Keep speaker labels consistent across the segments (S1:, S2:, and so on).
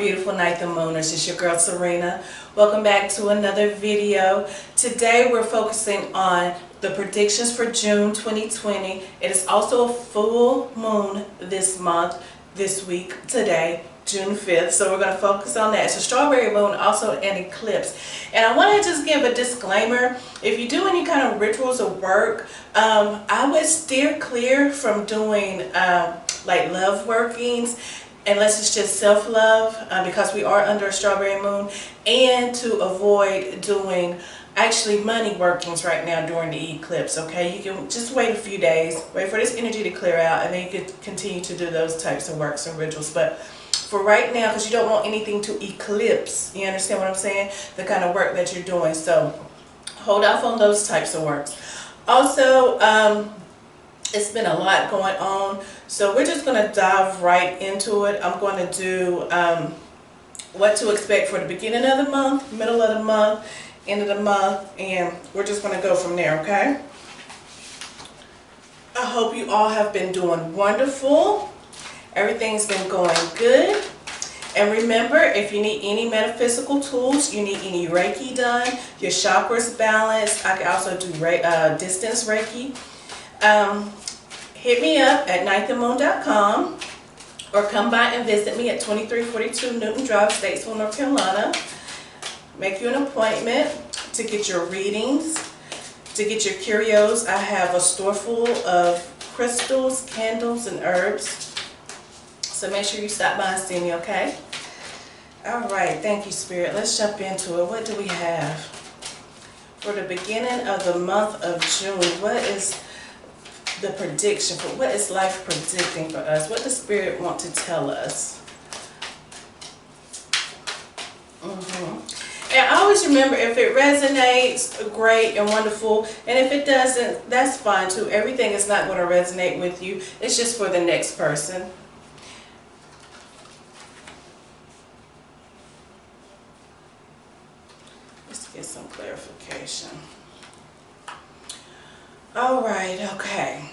S1: beautiful night, the mooners. It's your girl Serena. Welcome back to another video. Today we're focusing on the predictions for June 2020. It is also a full moon this month, this week, today, June 5th. So we're going to focus on that. It's a strawberry moon, also an eclipse. And I want to just give a disclaimer. If you do any kind of rituals or work, I would steer clear from doing like love workings, unless it's just self-love, because we are under a strawberry moon, and to avoid doing actually money workings right now during the eclipse. Okay, you can just wait a few days, wait for this energy to clear out, and then you can continue to do those types of works and rituals. But for right now, because you don't want anything to eclipse, you understand what I'm saying, the kind of work that you're doing, so hold off on those types of works. Also, it's been a lot going on, so we're just going to dive right into it. I'm going to do what to expect for the beginning of the month, middle of the month, end of the month, and we're just going to go from there, okay? I hope you all have been doing wonderful. Everything's been going good. And remember, if you need any metaphysical tools, you need any Reiki done, your chakras balanced, I can also do distance Reiki. Hit me up at ninththemoon.com or come by and visit me at 2342 Newton Drive, Statesville, North Carolina. Make you an appointment to get your readings, to get your curios. I have a store full of crystals, candles, and herbs. So make sure you stop by and see me, okay? Alright, thank you, Spirit. Let's jump into it. What do we have? For the beginning of the month of June, what is the prediction for what is life predicting for us? What does Spirit want to tell us? And always remember, if it resonates, great and wonderful, and if it doesn't, that's fine too. Everything is not going to resonate with you. It's just for the next person. Let's get some clarification. All right, okay.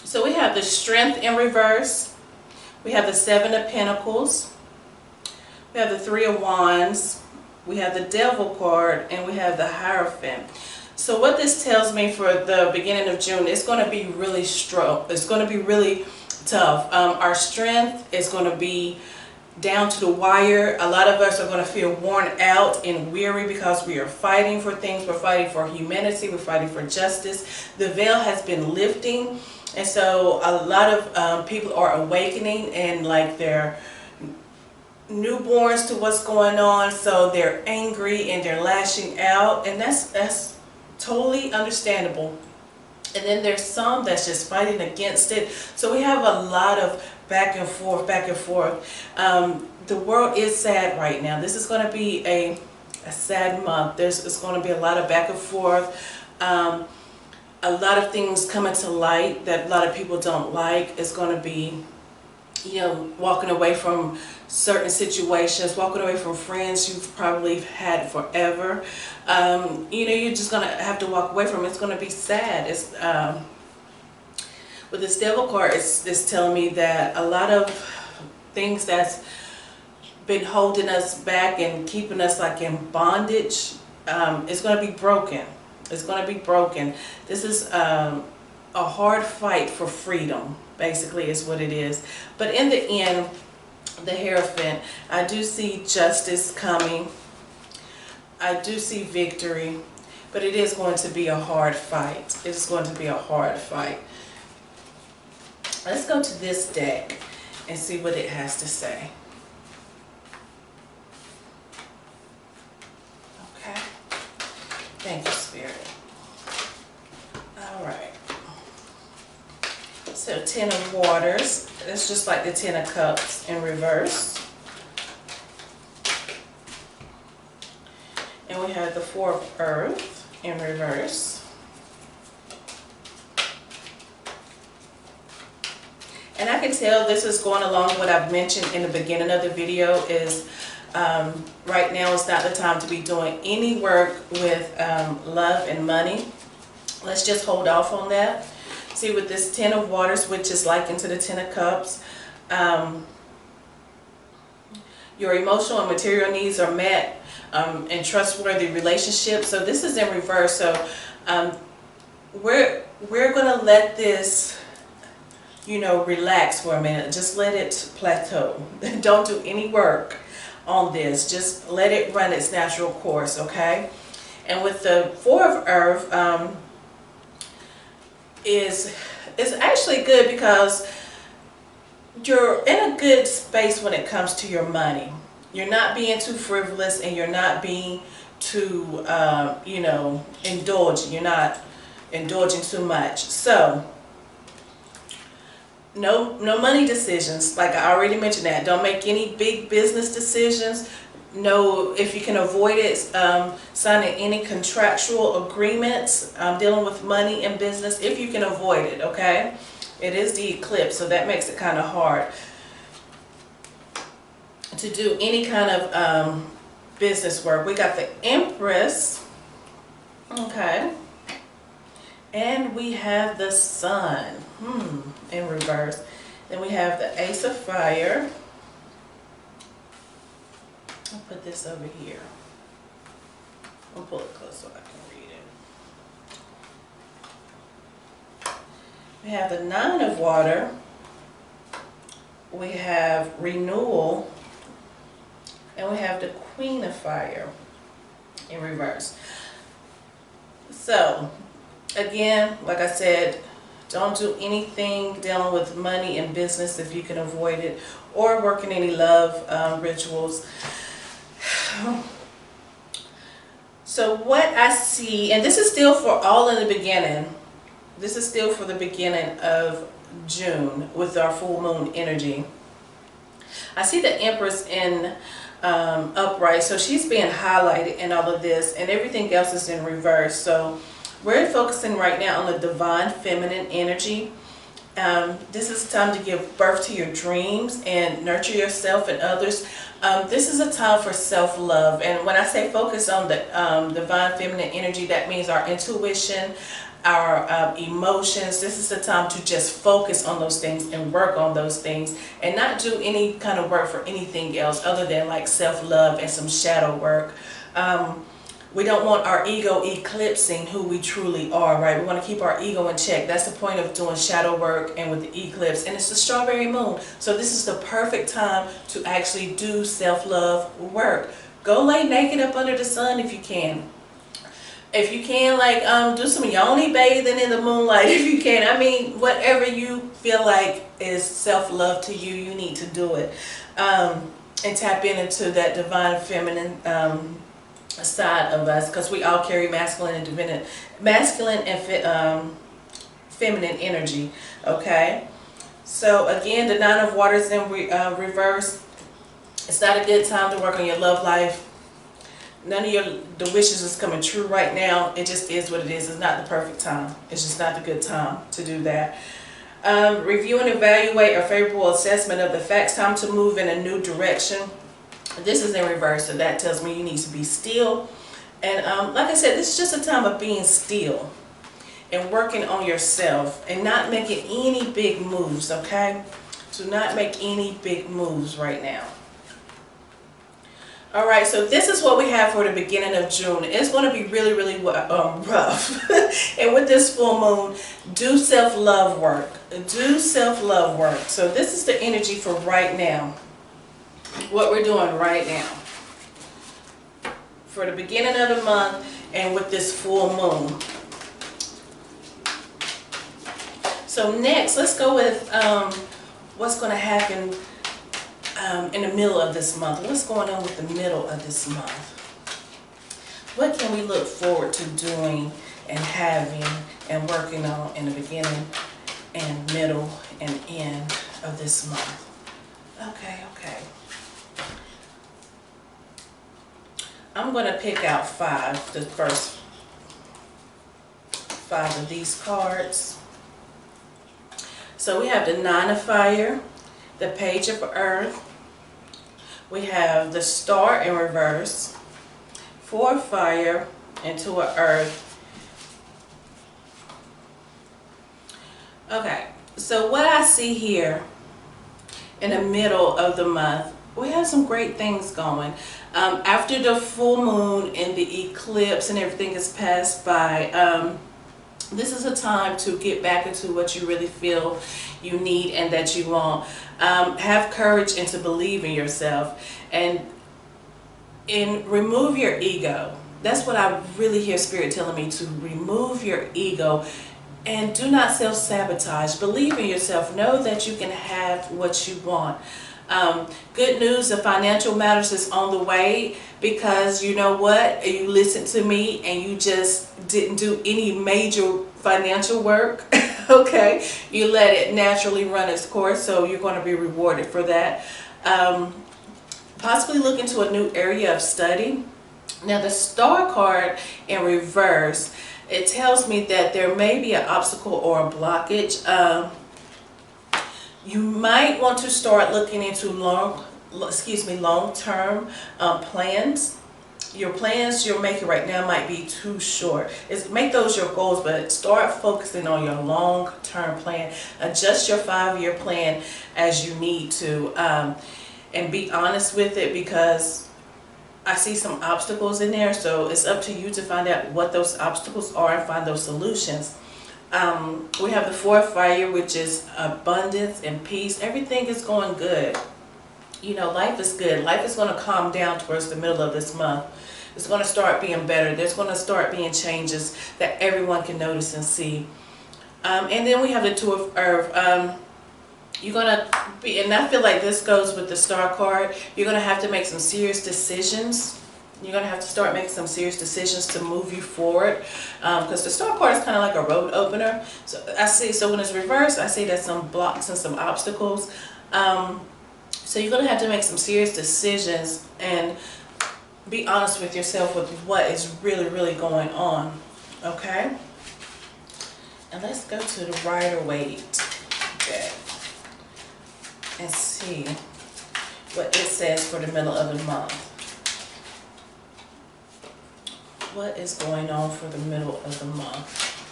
S1: So we have the Strength in reverse. We have the Seven of Pentacles. We have the Three of Wands. We have the Devil card, and we have the Hierophant. So what this tells me for the beginning of June, it's going to be really strong. It's going to be really tough. Our strength is going to be down to the wire. A lot of us are going to feel worn out and weary because we are fighting for things. We're fighting for humanity. We're fighting for justice. The veil has been lifting, and so a lot of people are awakening and like they're newborns to what's going on. So they're angry and they're lashing out, and that's totally understandable. And then there's some that's just fighting against it. So we have a lot of back and forth, back and forth. The world is sad right now. This is going to be a sad month. It's going to be a lot of back and forth. A lot of things coming to light that a lot of people don't like. It's going to be, you know, walking away from certain situations, walking away from friends you've probably had forever. You know, you're just going to have to walk away from it. It's going to be sad. It's with this Devil card, it's telling me that a lot of things that's been holding us back and keeping us like in bondage is going to be broken. It's going to be broken. This is a hard fight for freedom, basically, is what it is. But in the end, the Hierophant, I do see justice coming. I do see victory, but it is going to be a hard fight. It is going to be a hard fight. Let's go to this deck and see what it has to say. Okay. Thank you, Spirit. All right. So, Ten of Waters. It's just like the Ten of Cups in reverse. And we have the Four of Earth in reverse. And I can tell this is going along what I've mentioned in the beginning of the video is right now is not the time to be doing any work with love and money. Let's just hold off on that. See, with this Ten of Waters, which is likened to the Ten of Cups, Your emotional and material needs are met, and trustworthy relationships. So this is in reverse. So we're gonna let this, you know, relax for a minute. Just let it plateau. Don't do any work on this. Just let it run its natural course, okay? And with the Four of Earth, is actually good because you're in a good space when it comes to your money. You're not being too frivolous, and you're not being too, you know, indulgent. You're not indulging too much. So no money decisions, like I already mentioned that. Don't make any big business decisions. No, if you can avoid it, signing any contractual agreements dealing with money and business, if you can avoid it, okay? It is the eclipse, so that makes it kind of hard to do any kind of business work. We got the Empress, okay, and we have the Sun in reverse. Then we have the Ace of Fire. I'll put this over here. I'll pull it close so I can read it. We have the Nine of Water. We have Renewal. And we have the Queen of Fire in reverse. So, again, like I said, don't do anything dealing with money and business if you can avoid it, or working any love rituals. So what I see, and this is still for all in the beginning, this is still for the beginning of June with our full moon energy. I see the Empress in upright, so she's being highlighted in all of this, and everything else is in reverse. So we're focusing right now on the divine feminine energy. This is time to give birth to your dreams and nurture yourself and others. This is a time for self-love, and when I say focus on the divine feminine energy, that means our intuition, our emotions. This is the time to just focus on those things and work on those things, and not do any kind of work for anything else other than like self-love and some shadow work. We don't want our ego eclipsing who we truly are, right? We want to keep our ego in check. That's the point of doing shadow work and with the eclipse. And it's the strawberry moon. So this is the perfect time to actually do self-love work. Go lay naked up under the sun if you can. If you can, like, do some yoni bathing in the moonlight if you can. I mean, whatever you feel like is self-love to you, you need to do it. And tap into that divine feminine side of us, because we all carry masculine and feminine energy, okay? So again, the Nine of Waters in reverse. It's not a good time to work on your love life. None of the wishes is coming true right now. It just is what it is. It's not the perfect time. It's just not the good time to do that. Review and evaluate a favorable assessment of the facts. Time to move in a new direction. This is in reverse, so that tells me you need to be still. And like I said, this is just a time of being still and working on yourself and not making any big moves, okay? Do not make any big moves right now. All right, so this is what we have for the beginning of June. It's going to be really, really rough. And with this full moon, do self-love work. Do self-love work. So this is the energy for right now. What we're doing right now for the beginning of the month and with this full moon. So next, let's go with what's going to happen in the middle of this month. What's going on with the middle of this month? What can we look forward to doing and having and working on in the beginning and middle and end of this month? Okay. I'm going to pick out the first 5 of these cards. So we have the Nine of Fire, the Page of Earth, we have the Star in reverse, 4 of Fire, and 2 of Earth. Okay, so what I see here in the middle of the month, we have some great things going. After the full moon and the eclipse and everything is passed by, this is a time to get back into what you really feel you need and that you want. Have courage and to believe in yourself, and remove your ego. That's what I really hear Spirit telling me, to remove your ego. And do not self-sabotage. Believe in yourself. Know that you can have what you want. Good news, the financial matters is on the way, because you know what? You listened to me and you just didn't do any major financial work. Okay? You let it naturally run its course, so you're going to be rewarded for that. Possibly look into a new area of study. Now, the Star card in reverse, it tells me that there may be an obstacle or a blockage. You might want to start looking into long-term plans. Your plans you're making right now might be too short. Make those your goals, but start focusing on your long-term plan. Adjust your 5-year plan as you need to, and be honest with it, because I see some obstacles in there, so it's up to you to find out what those obstacles are and find those solutions. We have the 4th fire, which is abundance and peace. Everything is going good. You know, life is good. Life is going to calm down towards the middle of this month. It's going to start being better. There's going to start being changes that everyone can notice and see. And then we have the 2 of Earth. You're going to be, and I feel like this goes with the Star card, you're going to have to make some serious decisions. You're going to have to start making some serious decisions to move you forward, because the Star card is kind of like a road opener. So when it's reversed, I see there's some blocks and some obstacles. So you're going to have to make some serious decisions and be honest with yourself with what is really going on. Okay? And let's go to the Rider-Waite deck and see what it says for the middle of the month. What is going on for the middle of the month?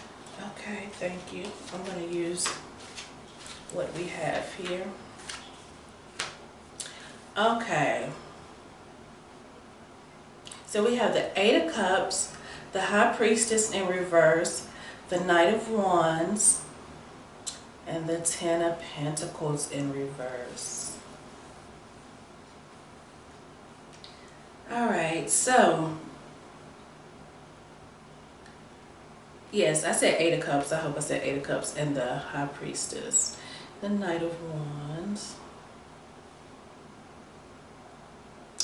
S1: Okay, thank you. I'm going to use what we have here. Okay. So we have the 8 of Cups, the High Priestess in reverse, the Knight of Wands, and the 10 of Pentacles in reverse. Alright, so, yes, I said 8 of Cups. I hope I said 8 of Cups, and the High Priestess, the Knight of Wands.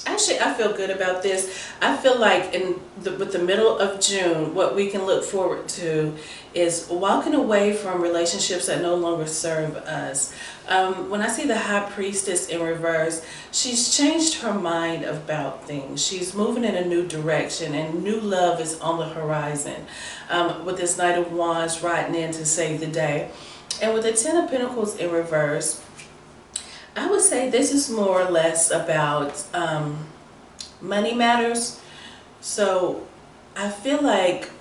S1: Actually, I feel good about this. I feel like with the middle of June, what we can look forward to is walking away from relationships that no longer serve us. When I see the High Priestess in reverse, she's changed her mind about things. She's moving in a new direction, and new love is on the horizon. With this Knight of Wands riding in to save the day. And with the 10 of Pentacles in reverse, I would say this is more or less about money matters. So I feel like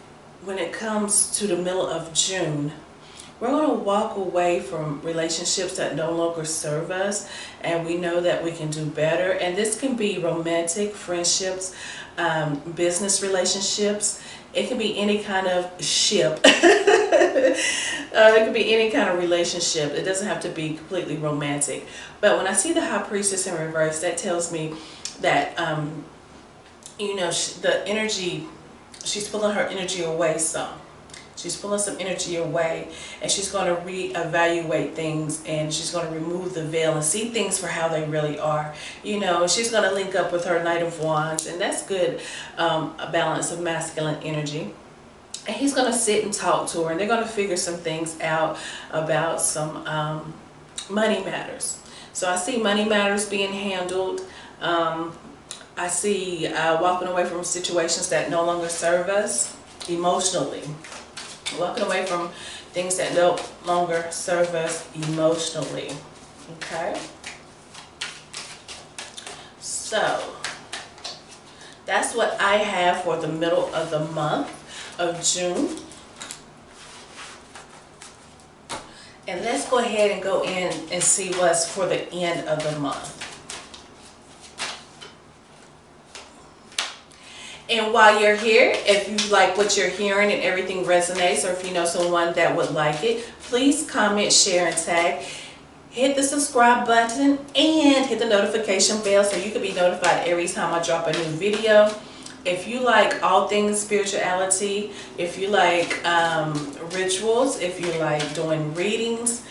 S1: when it comes to the middle of June, we're going to walk away from relationships that no longer serve us, and we know that we can do better. And this can be romantic, friendships, business relationships. It can be any kind of ship. It could be any kind of relationship. It doesn't have to be completely romantic. But when I see the High Priestess in reverse, that tells me that, you know, the energy, she's pulling her energy away some. She's pulling some energy away, and she's going to reevaluate things, and she's going to remove the veil and see things for how they really are. You know, she's going to link up with her Knight of Wands, and that's good, a balance of masculine energy. And he's going to sit and talk to her, and they're going to figure some things out about some money matters. So I see money matters being handled. I see walking away from situations that no longer serve us emotionally. Walking away from things that no longer serve us emotionally. Okay? So, that's what I have for the middle of the month of June. And let's go ahead and go in and see what's for the end of the month. And while you're here, if you like what you're hearing and everything resonates, or if you know someone that would like it, please comment, share, and tag. Hit the subscribe button and hit the notification bell so you can be notified every time I drop a new video. If you like all things spirituality, if you like rituals, if you like doing readings,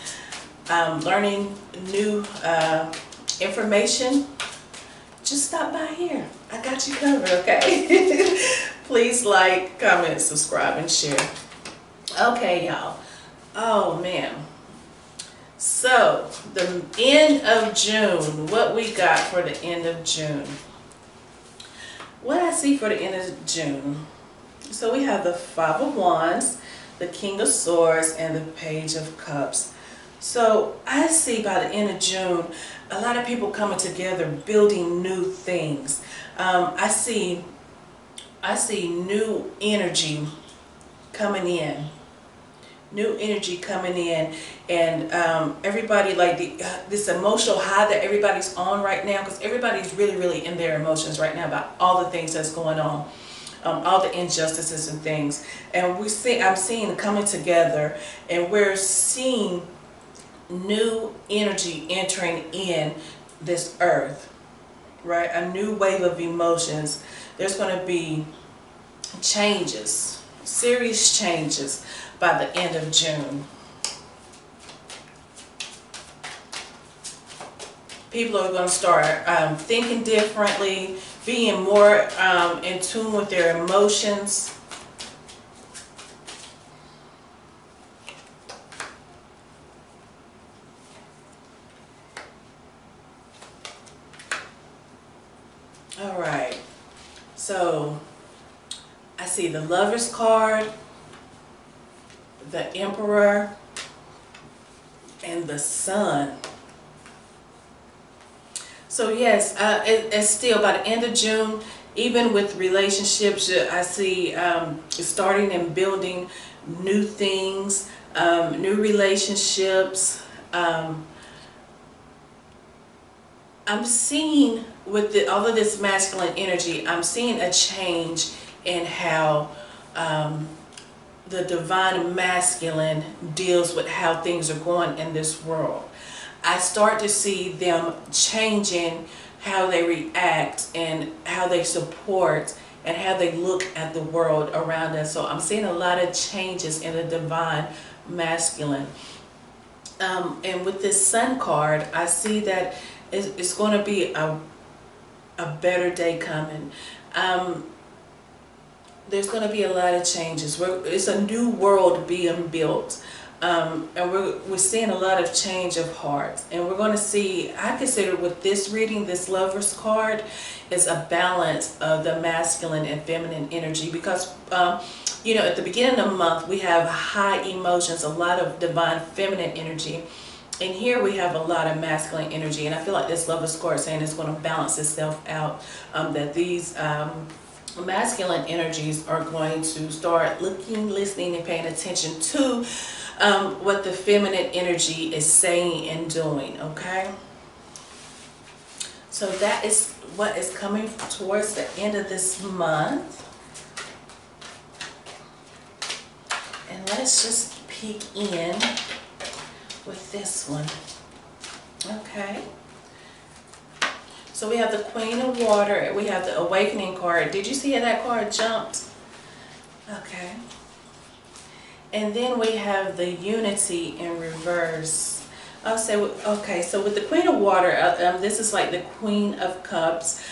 S1: learning new information, just stop by here. I got you covered, okay? Please like, comment, subscribe, and share. Okay, y'all. Oh, man. So, the end of June. What we got for the end of June? What I see for the end of June. So, we have the Five of Wands, the King of Swords, and the Page of Cups. So, I see by the end of June, a lot of people coming together, building new things. I see new energy coming in. New energy coming in, and everybody, like this emotional high that everybody's on right now, because everybody's really in their emotions right now about all the things that's going on, all the injustices and things. And I'm seeing coming together, and we're seeing new energy entering in this earth, right? A new wave of emotions. There's going to be changes, serious changes by the end of June. People are going to start thinking differently, being more in tune with their emotions. All right, so I see the Lover's card, the Emperor, and the Sun. So yes, it's still by the end of June, even with relationships, I see starting and building new things, new relationships. I'm seeing with all of this masculine energy, I'm seeing a change in how the divine masculine deals with how things are going in this world. I start to see them changing how they react and how they support and how they look at the world around us. So I'm seeing a lot of changes in the divine masculine. And with this Sun card, I see that it's going to be a better day coming. There's going to be a lot of changes. It's a new world being built. And we're seeing a lot of change of heart. And we're going to see, I consider with this reading, this Lover's card, is a balance of the masculine and feminine energy. Because, you know, at the beginning of the month, we have high emotions, a lot of divine feminine energy. And here we have a lot of masculine energy. And I feel like this Lover's card is saying it's going to balance itself out. That these masculine energies are going to start looking, listening, and paying attention to what the feminine energy is saying and doing, okay? So that is what is coming towards the end of this month. And let's just peek in with this one, okay? So we have the Queen of Water, we have the Awakening card. Did you see how that card jumped? Okay. And then we have the Unity in reverse. I'll say, okay, so with the Queen of Water, this is like the Queen of Cups.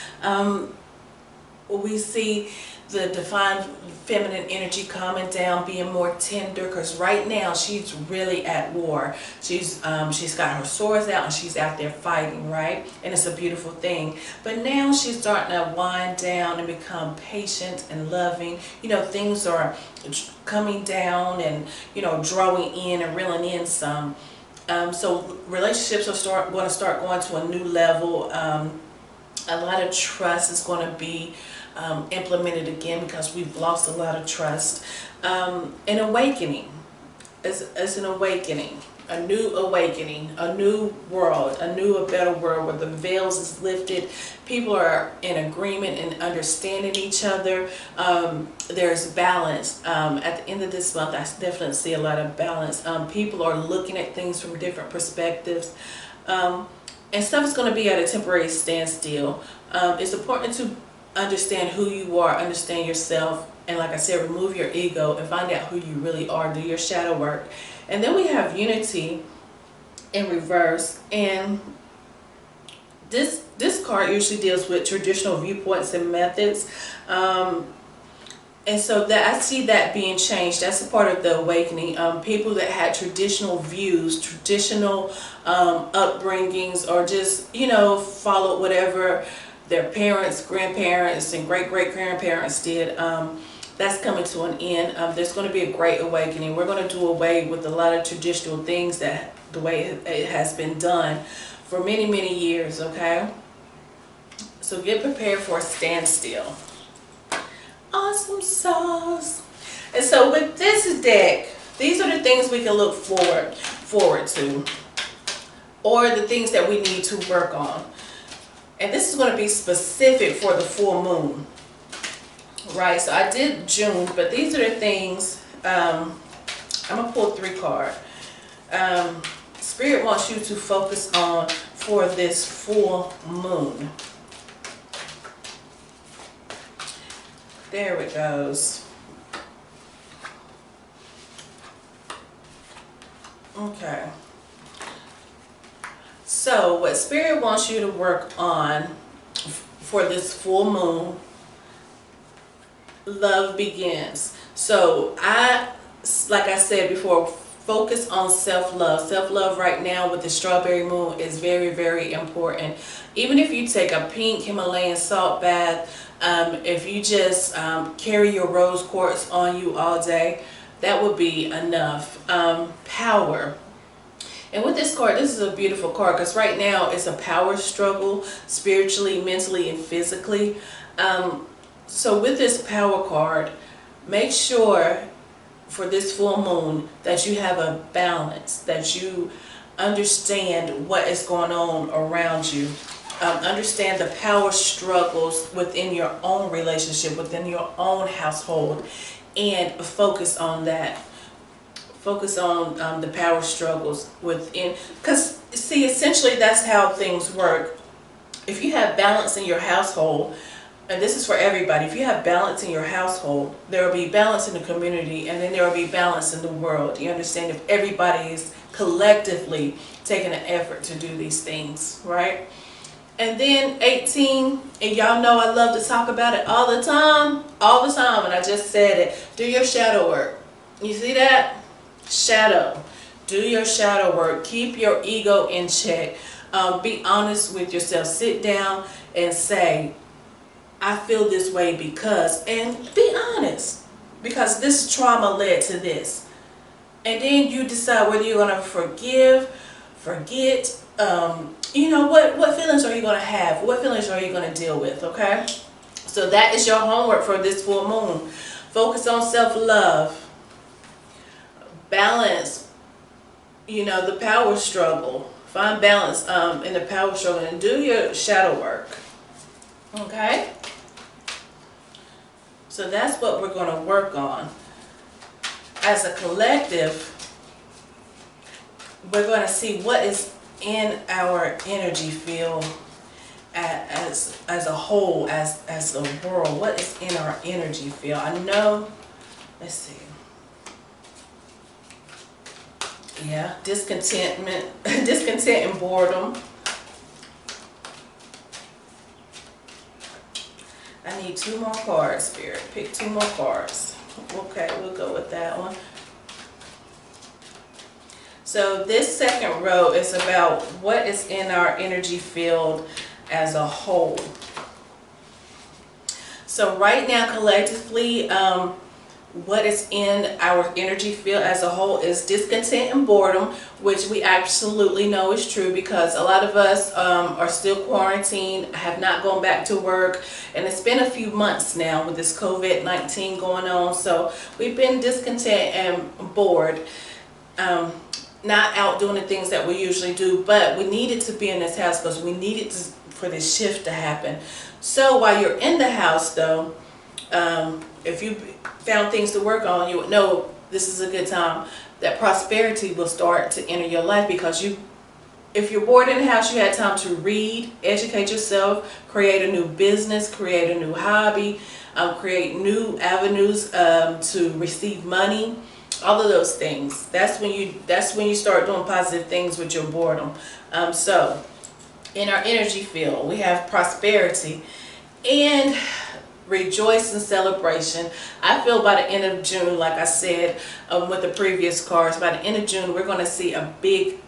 S1: We see the divine feminine energy calming down, being more tender, because right now she's really at war. She's got her swords out and she's out there fighting, right? And it's a beautiful thing. But now she's starting to wind down and become patient and loving. You know, things are coming down and, you know, drawing in and reeling in some. So relationships are going to start going to a new level. A lot of trust is going to be implemented again, because we've lost a lot of trust. An awakening. It's an awakening. a new awakening, a new world, a better world where the veils is lifted. People are in agreement and understanding each other. There's balance. At the end of this month, I definitely see a lot of balance. People are looking at things from different perspectives. And stuff is going to be at a temporary standstill. It's important to understand who you are, understand yourself, and like I said, remove your ego and find out who you really are. Do your shadow work. And then we have unity in reverse, and this card usually deals with traditional viewpoints and methods. And so that I see that being changed. That's a part of the awakening. People that had traditional views, traditional upbringings, or just, you know, followed whatever their parents, grandparents, and great-great-grandparents did. That's coming to an end. There's going to be a great awakening. We're going to do away with a lot of traditional things that the way it has been done for many, many years, okay? So get prepared for a standstill. Awesome sauce. And so with this deck, these are the things we can look forward to, or the things that we need to work on. And this is going to be specific for the full moon, right? So I did June, but these are the things. I'm gonna pull 3 cards. Spirit wants you to focus on for this full moon. There it goes. Okay. So what Spirit wants you to work on for this full moon, love begins. So like I said before, focus on self-love. Self-love right now with the strawberry moon is very, very important. Even if you take a pink Himalayan salt bath, if you just carry your rose quartz on you all day, that would be enough. Power. And with this card, this is a beautiful card because right now it's a power struggle spiritually, mentally, and physically. So with this power card, make sure for this full moon that you have a balance, that you understand what is going on around you. Understand the power struggles within your own relationship, within your own household, and focus on that. Focus on the power struggles within, because see, essentially that's how things work. If you have balance in your household, and this is for everybody, if you have balance in your household, there will be balance in the community, and then there will be balance in the world. You understand? If everybody is collectively taking an effort to do these things, right? And then 18, and y'all know I love to talk about it all the time, and I just said it. Do your shadow work. You see that? Shadow. Do your shadow work. Keep your ego in check. Be honest with yourself. Sit down and say, I feel this way because, and be honest, because this trauma led to this. And then you decide whether you're going to forgive, forget, you know, what feelings are you going to have? What feelings are you going to deal with, okay? So that is your homework for this full moon. Focus on self-love. Balance, you know, the power struggle. Find balance in the power struggle and do your shadow work, okay? So that's what we're going to work on. As a collective, we're going to see what is in our energy field as a whole, as a world. What is in our energy field? I know, let's see. Yeah, discontent and boredom. I need 2 more cards, Spirit. Pick 2 more cards. Okay, we'll go with that one. So this second row is about what is in our energy field as a whole. So right now, collectively, what is in our energy field as a whole is discontent and boredom, which we absolutely know is true because a lot of us are still quarantined, have not gone back to work, and it's been a few months now with this COVID-19 going on, so we've been discontent and bored. not out doing the things that we usually do, but we needed to be in this house because we needed for this shift to happen. So while you're in the house though, if you found things to work on, you would know this is a good time that prosperity will start to enter your life, because if you're bored in the house, you had time to read, educate yourself, create a new business, create a new hobby, create new avenues to receive money, all of those things. That's when you start doing positive things with your boredom. So in our energy field, we have prosperity and rejoice and celebration. I feel by the end of June, like I said with the previous cards, by the end of June we're going to see a big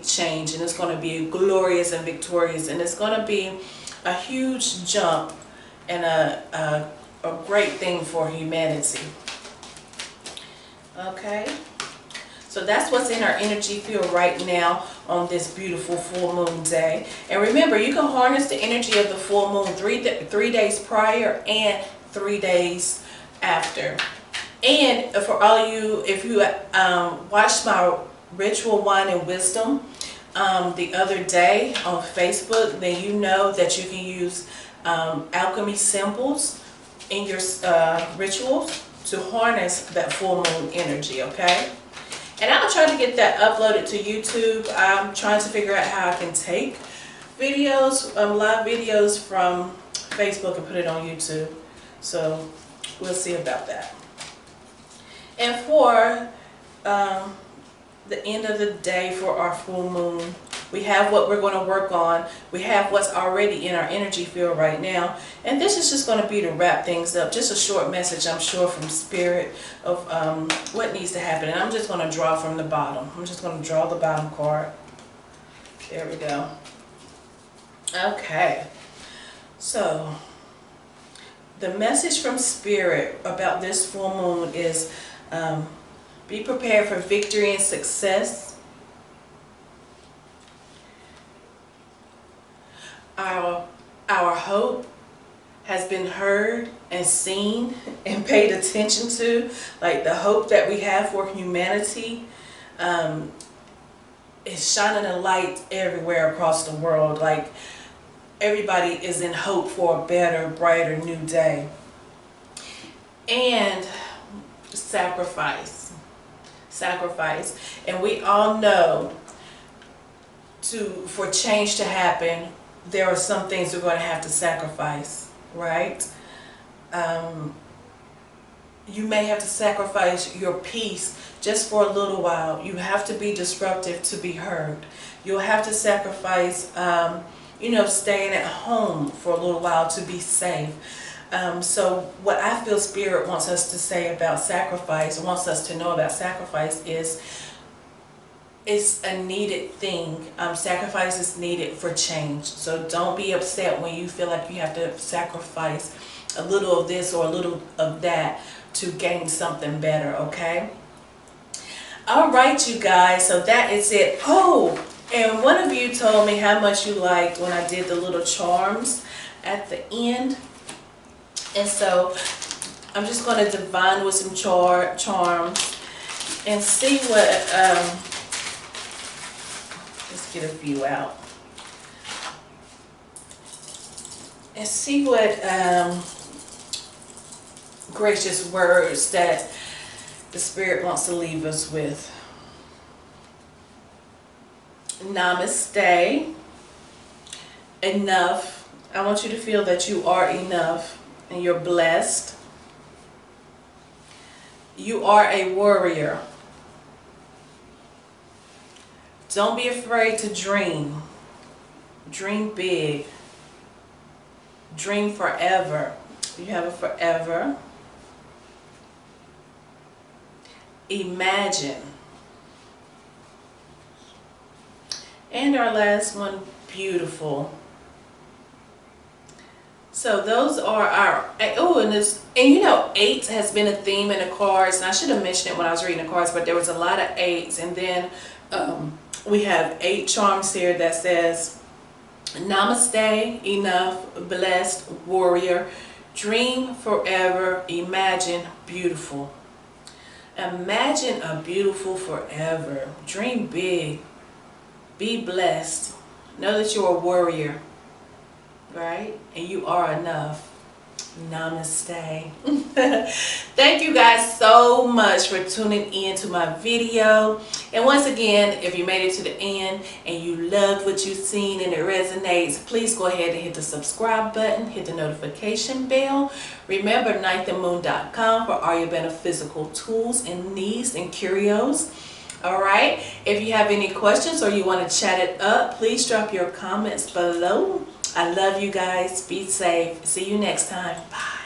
S1: change, and it's going to be glorious and victorious, and it's going to be a huge jump and a great thing for humanity. Okay, so that's what's in our energy field right now on this beautiful full moon day. And remember, you can harness the energy of the full moon 3 days prior and 3 days after. And for all you, if you watched my ritual wine and wisdom the other day on Facebook, then you know that you can use alchemy symbols in your rituals to harness that full moon energy, okay? And I'll try to get that uploaded to YouTube. I'm trying to figure out how I can take videos, live videos from Facebook and put it on YouTube. So we'll see about that. And for the end of the day for our full moon, we have what we're going to work on. We have what's already in our energy field right now. And this is just going to be to wrap things up. Just a short message, I'm sure, from Spirit of what needs to happen. And I'm just going to draw from the bottom. I'm just going to draw the bottom card. There we go. Okay. So, the message from Spirit about this full moon is be prepared for victory and success. Our hope has been heard and seen and paid attention to. Like the hope that we have for humanity is shining a light everywhere across the world. Like everybody is in hope for a better, brighter new day. And sacrifice. And we all know for change to happen, there are some things we're going to have to sacrifice, right? You may have to sacrifice your peace just for a little while. You have to be disruptive to be heard. You'll have to sacrifice, staying at home for a little while to be safe. So what I feel Spirit wants us to say about sacrifice, wants us to know about sacrifice is, it's a needed thing. Sacrifice is needed for change. So don't be upset when you feel like you have to sacrifice a little of this or a little of that to gain something better, okay? All right, you guys, so that is it. Oh, and one of you told me how much you liked when I did the little charms at the end. And so I'm just going to divine with some charms and see what... let's get a few out and see what gracious words that the Spirit wants to leave us with. Namaste. Enough. I want you to feel that you are enough and you're blessed. You are a warrior. Don't be afraid to dream. Dream big. Dream forever. You have a forever. Imagine. And our last one, beautiful. So those are our, and 8 has been a theme in the cards, and I should have mentioned it when I was reading the cards, but there was a lot of 8s, and then we have 8 charms here that says Namaste, enough, blessed, warrior, dream forever, imagine, beautiful. Imagine a beautiful forever. Dream big. Be blessed. Know that you're a warrior, right? And you are enough. Namaste. Thank you guys so much for tuning in to my video. And once again, if you made it to the end and you loved what you've seen and it resonates, please go ahead and hit the subscribe button, hit the notification bell. Remember nightthemoon.com for all your metaphysical tools and needs and curios. Alright, if you have any questions or you want to chat it up, please drop your comments below. I love you guys. Be safe. See you next time. Bye.